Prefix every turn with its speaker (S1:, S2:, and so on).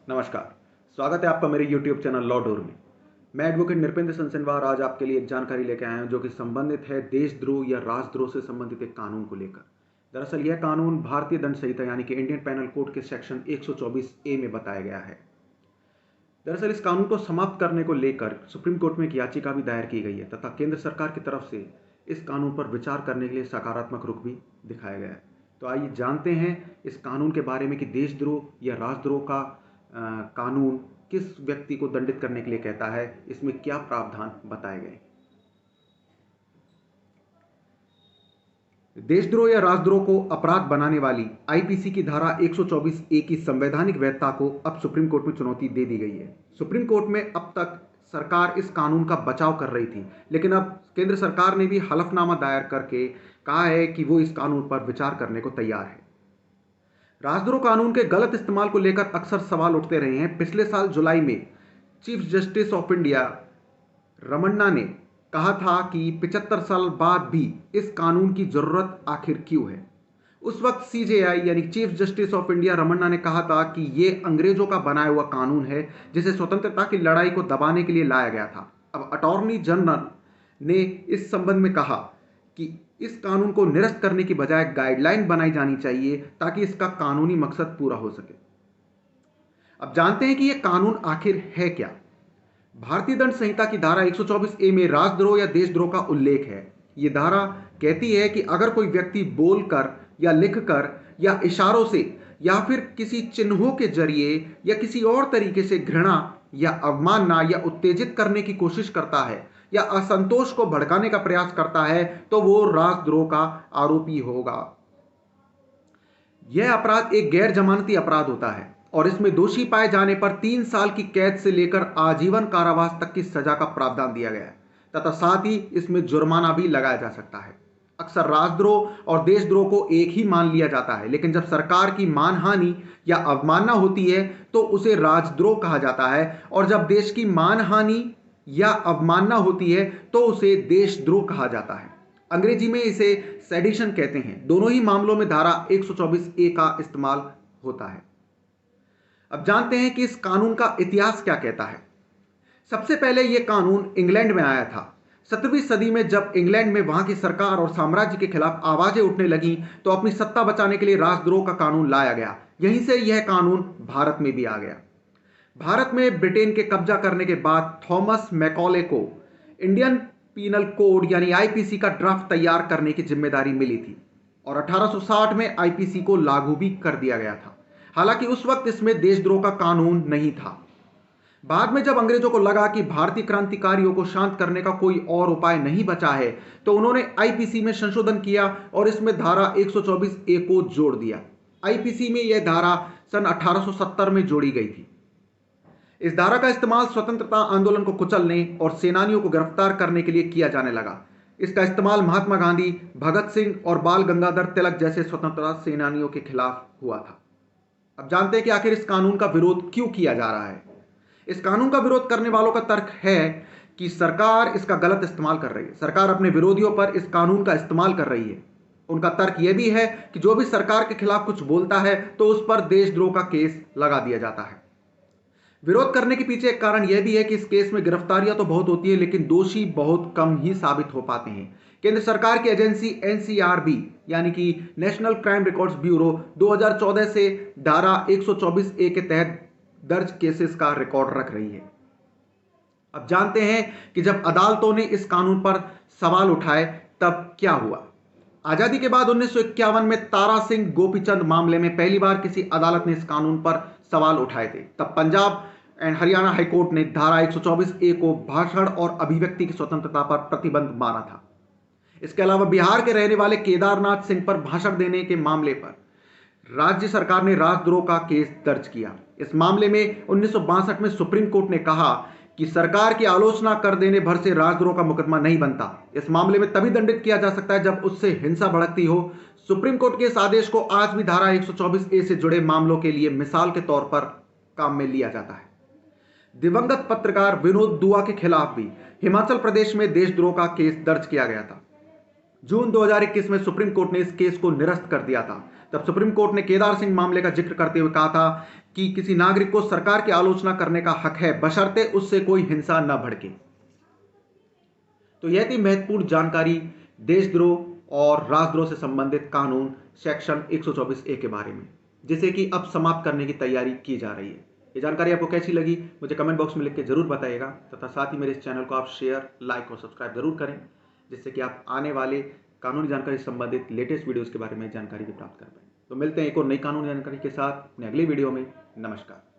S1: नमस्कार। स्वागत है आपका मेरे YouTube चैनल लॉ डोर में। मैं एडवोकेट नृपेंद्र सनसेनवार आज आपके लिए एक जानकारी लेकर आया हूं जो कि संबंधित है देशद्रोह या राष्ट्रद्रोह से संबंधित एक कानून को लेकर। दरअसल यह कानून भारतीय दंड संहिता यानी कि इंडियन पैनल कोड के सेक्शन 124 ए में बताया गया है। दरअसल इस कानून को समाप्त करने को लेकर सुप्रीम कोर्ट में एक याचिका भी दायर की गई है तथा केंद्र सरकार की तरफ से इस कानून पर विचार करने के लिए सकारात्मक रुख भी दिखाया गया है। तो आइए जानते हैं इस कानून के बारे में कि देशद्रोह या राष्ट्रद्रोह का कानून किस व्यक्ति को दंडित करने के लिए कहता है, इसमें क्या प्रावधान बताए गए। देशद्रोह या राष्ट्रद्रोह को अपराध बनाने वाली आईपीसी की धारा 124 ए की संवैधानिक वैधता को अब सुप्रीम कोर्ट में चुनौती दे दी गई है। सुप्रीम कोर्ट में अब तक सरकार इस कानून का बचाव कर रही थी, लेकिन अब केंद्र सरकार ने भी हलफनामा दायर करके कहा है कि वो इस कानून पर विचार करने को तैयार है। राष्ट्रद्रोह कानून के गलत इस्तेमाल को लेकर अक्सर सवाल उठते रहे हैं। पिछले साल जुलाई में chief justice of India Ramana ने कहा था कि 75 साल बाद भी इस कानून की जरूरत आखिर क्यों है। उस वक्त सीजेआई यानी chief justice of India Ramana ने कहा था कि यह अंग्रेजों का बनाया हुआ कानून है जिसे स्वतंत्रता की लड़ाई को दबाने के लिए लाया गया था। अब अटॉर्नी जनरल ने इस संबंध में कहा कि इस कानून को निरस्त करने की बजाय गाइडलाइन बनाई जानी चाहिए ताकि इसका कानूनी मकसद पूरा हो सके। अब जानते हैं कि यह कानून आखिर है क्या। भारतीय दंड संहिता की धारा 124 ए में राष्ट्रद्रोह या देशद्रोह का उल्लेख है। यह धारा कहती है कि अगर कोई व्यक्ति बोलकर या लिखकर या इशारों से या फिर किसी चिन्हों के जरिए या किसी और तरीके से घृणा या अवमानना या उत्तेजित करने की कोशिश करता है या असंतोष को भड़काने का प्रयास करता है तो वो राष्ट्रद्रोह का आरोपी होगा। यह अपराध एक गैर जमानती अपराध होता है और इसमें दोषी पाए जाने पर 3 साल की कैद से लेकर आजीवन कारावास तक की सजा का प्रावधान दिया गया है तथा साथ ही इसमें जुर्माना भी लगाया जा सकता है। अक्सर राष्ट्रद्रोह और देशद्रोह को एक ही मान लिया जाता है, लेकिन जब सरकार की मानहानि या अवमानना होती है तो उसे राष्ट्रद्रोह कहा जाता है और जब देश की मानहानि या अवमानना होती है तो उसे देशद्रोह कहा जाता है। अंग्रेजी में इसे सेडिशन कहते हैं। दोनों ही मामलों में धारा 124 ए का इस्तेमाल होता है। अब जानते हैं कि इस कानून का इतिहास क्या कहता है। सबसे पहले यह कानून इंग्लैंड में आया था। 17वीं सदी में जब इंग्लैंड में वहां की सरकार और साम्राज्य के खिलाफ आवाजें उठने लगी तो अपनी सत्ता बचाने के लिए राष्ट्रद्रोह का कानून लाया गया। यहीं से यह कानून भारत में भी आ गया। भारत में ब्रिटेन के कब्जा करने के बाद थॉमस मैकॉले को इंडियन पीनल कोड यानी आईपीसी का ड्राफ्ट तैयार करने की जिम्मेदारी मिली थी और 1860 में आईपीसी को लागू भी कर दिया गया था। हालांकि उस वक्त इसमें देशद्रोह का कानून नहीं था। बाद में जब अंग्रेजों को लगा कि भारतीय क्रांतिकारियों को शांत करने का कोई और उपाय नहीं बचा है तो उन्होंने आईपीसी में संशोधन किया और इसमें धारा 124 ए को जोड़ दिया। आईपीसी में यह धारा सन 1870 में जोड़ी गई थी। इस धारा का इस्तेमाल स्वतंत्रता आंदोलन को कुचलने और सेनानियों को गिरफ्तार करने के लिए किया जाने लगा। इसका इस्तेमाल महात्मा गांधी, भगत सिंह और बाल गंगाधर तिलक जैसे स्वतंत्रता सेनानियों के खिलाफ हुआ था। अब जानते हैं कि आखिर इस कानून का विरोध क्यों किया जा रहा है। इस कानून का विरोध करने वालों का तर्क है कि सरकार इसका गलत इस्तेमाल कर रही है। सरकार अपने विरोधियों पर इस कानून का इस्तेमाल कर रही है। उनका तर्क यह भी है कि जो भी सरकार के खिलाफ कुछ बोलता है तो उस पर देशद्रोह का केस लगा दिया जाता है। विरोध करने के पीछे एक कारण यह भी है कि इस केस में गिरफ्तारियां तो बहुत होती है लेकिन दोषी बहुत कम ही साबित हो पाते हैं। केंद्र सरकार की एजेंसी एनसीआरबी यानी कि नेशनल क्राइम रिकॉर्ड्स ब्यूरो 2014 से धारा 124 ए के तहत दर्ज केसेस का रिकॉर्ड रख रही है। अब जानते हैं कि जब अदालतों ने इस कानून पर सवाल उठाए तब क्या हुआ। आजादी के बाद 1951 में तारा सिंह गोपीचंद मामले में पहली बार किसी अदालत ने इस कानून पर सवाल उठाए थे। तब पंजाब एंड हरियाणा हाईकोर्ट ने धारा 124 ए को भाषण और अभिव्यक्ति की स्वतंत्रता पर प्रतिबंध माना था। इसके अलावा बिहार के रहने वाले केदारनाथ सिंह पर भाषण देने के मामले पर राज्य सरकार ने राष्ट्रद्रोह का केस दर्ज किया। इस मामले में 1962 में सुप्रीम कोर्ट ने कहा कि सरकार की आलोचना कर देने भर से राष्ट्रद्रोह का मुकदमा नहीं बनता। इस मामले में तभी दंडित किया जा सकता है जब उससे हिंसा भड़कती हो। सुप्रीम कोर्ट के इस आदेश को आज भी धारा 124 ए से जुड़े मामलों के लिए मिसाल के तौर पर काम में लिया जाता है। दिवंगत पत्रकार विनोद दुआ के खिलाफ भी हिमाचल प्रदेश में देशद्रोह का केस दर्ज किया गया था। जून 2021 में सुप्रीम कोर्ट ने इस केस को निरस्त कर दिया था। तब सुप्रीम कोर्ट ने केदार सिंह मामले का जिक्र करते हुए कहा था कि किसी नागरिक को सरकार की आलोचना करने का हक है, बशर्ते उससे कोई हिंसा न भड़के। तो यह थी महत्वपूर्ण जानकारी देशद्रोह और राजद्रोह से संबंधित कानून सेक्शन 124A के बारे में, जिसे कि अब समाप्त करने की तैयारी की जा रही है। ये जानकारी आपको कैसी लगी मुझे कमेंट बॉक्स में लिख के जरूर बताइएगा, तथा साथ ही मेरे इस चैनल को आप शेयर, लाइक और सब्सक्राइब जरूर करें, जिससे कि आप आने वाले कानूनी जानकारी से संबंधित लेटेस्ट वीडियोस के बारे में जानकारी भी प्राप्त कर पाएं। तो मिलते हैं एक और नई कानूनी जानकारी के साथ अपने अगले वीडियो में। नमस्कार।